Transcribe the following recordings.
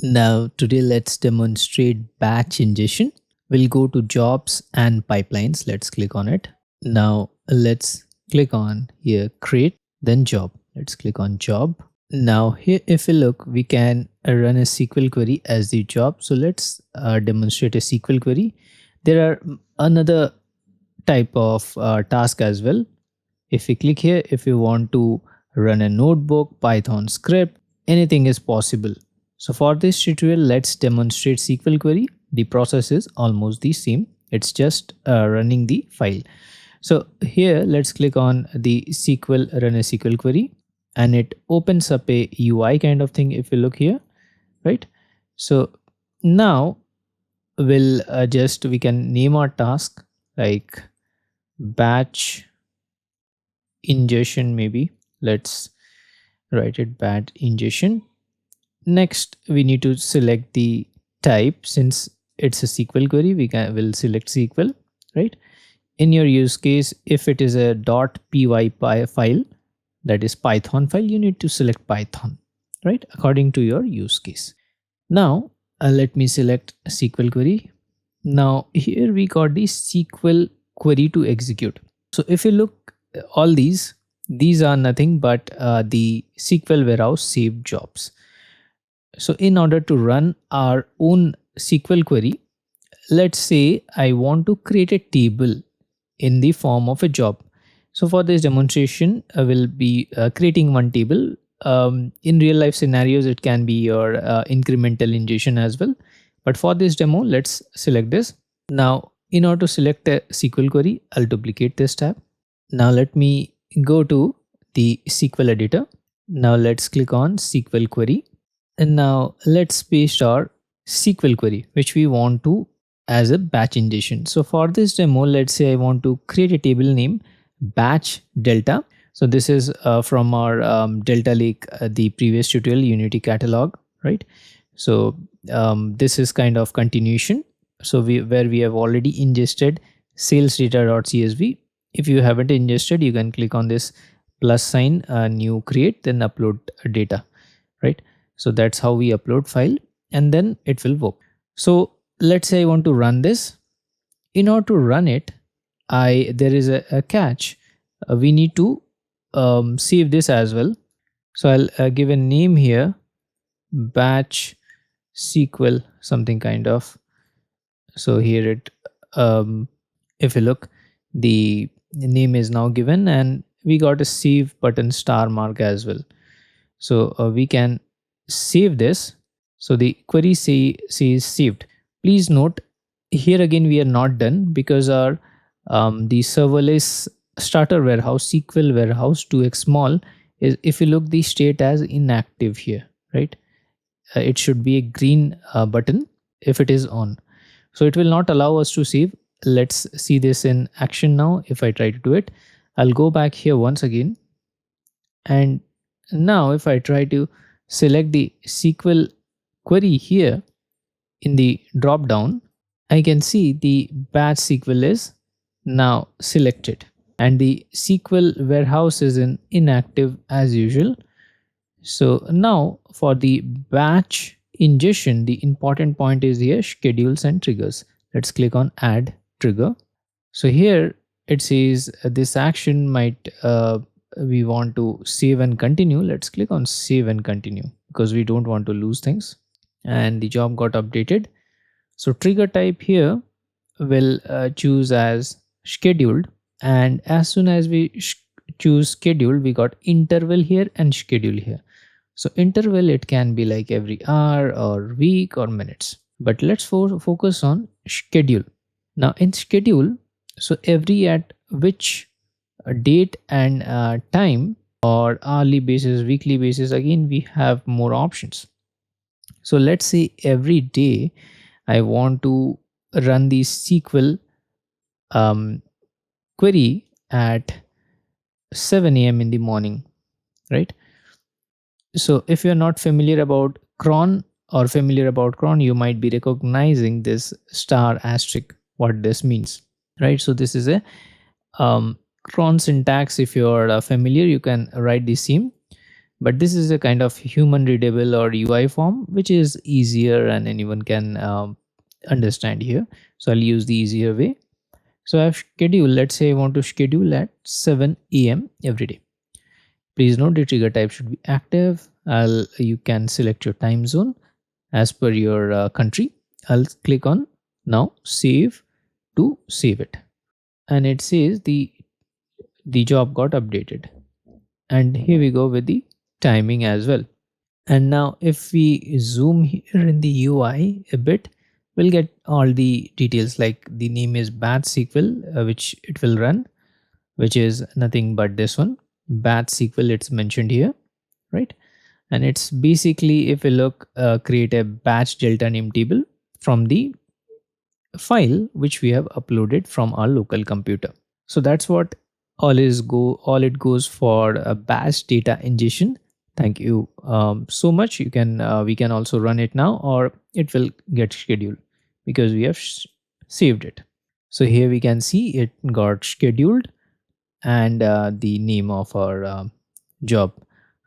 Now, today let's demonstrate batch ingestion. We'll go to jobs and pipelines. Let's click on it. Now, let's click on here, create, then job. Let's click on job. Now here, if we look, we can run a SQL query as the job. So let's demonstrate a SQL query. There are another type of task as well. If we click here, if you want to run a notebook, Python script, anything is possible. So for this tutorial, let's demonstrate SQL query. The process is almost the same. It's just running the file. So here, let's click on the SQL, run a SQL query, and it opens up a UI kind of thing. If you look here, right? So now we can name our task like batch ingestion. Maybe let's write it batch ingestion. Next, we need to select the type. Since it's a SQL query, will select SQL, right? In your use case, if it is a .py file, that is Python file, you need to select Python, right? According to your use case. Now, let me select SQL query. Now here we got the SQL query to execute. So if you look, all these are nothing but the SQL warehouse saved jobs. So in order to run our own SQL query, let's say I want to create a table in the form of a job. So for this demonstration, I will be creating one table. In real life scenarios, it can be your incremental ingestion as well. But for this demo, let's select this. Now, in order to select a SQL query, I'll duplicate this tab. Now let me go to the SQL editor. Now let's click on SQL query. And now let's paste our SQL query, which we want to as a batch ingestion. So for this demo, let's say I want to create a table name batch delta. So this is from our Delta Lake, the previous tutorial Unity catalog, right? So this is kind of continuation. So where we have already ingested sales data.csv. If you haven't ingested, you can click on this plus sign, new create, then upload data, right? So that's how we upload file, and then it will work. So let's say I want to run this. In order to run it, there is a catch. We need to save this as well. So I'll give a name here, batch SQL, something kind of. So here it, if you look, the name is now given, and we got a save button star mark as well. So we can save this. So the query says saved. Please note here again we are not done, because our the serverless starter warehouse SQL warehouse 2x small is, if you look, the state as inactive here, right? It should be a green button if it is on. So it will not allow us to save. Let's see this in action now. If I try to do it, I'll go back here once again. And now if I try to select the SQL query here in the drop down, I can see the batch SQL is now selected, and the SQL warehouse is in inactive as usual. So now for the batch ingestion, the important point is here schedules and triggers. Let's click on add trigger. So here it says this action might we want to save and continue. Let's click on save and continue, because we don't want to lose things. And the job got updated. So trigger type here will choose as scheduled, and as soon as we choose scheduled, we got interval here and schedule here. So interval, it can be like every hour or week or minutes, but let's focus on schedule. Now in schedule, so every at which date and time, or hourly basis, weekly basis, again we have more options. So let's say every day I want to run the SQL query at 7 a.m. in the morning, right? So if you're not familiar about cron or familiar about cron, you might be recognizing this star asterisk, what this means, right? So this is a cron syntax. If you're familiar, you can write the same. but this is a kind of human readable or UI form which is easier and anyone can understand here. So I'll use the easier way. So I've scheduled, let's say I want to schedule at 7 a.m. every day. Please note the trigger type should be active. You can select your time zone as per your country. I'll click on now save to save it, and it says the job got updated. And here we go with the timing as well. And now if we zoom here in the UI a bit, we'll get all the details, like the name is batch SQL, which it will run, which is nothing but this one, batch SQL, it's mentioned here, right? And it's basically, if we look, create a batch delta name table from the file which we have uploaded from our local computer. So that's what all it goes for a batch data ingestion. Thank you so much. You can we can also run it now, or it will get scheduled because we have saved it. So here we can see it got scheduled, and the name of our job.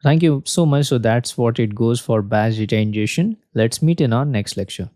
Thank you so much. So that's what it goes for batch data ingestion. Let's meet in our next lecture.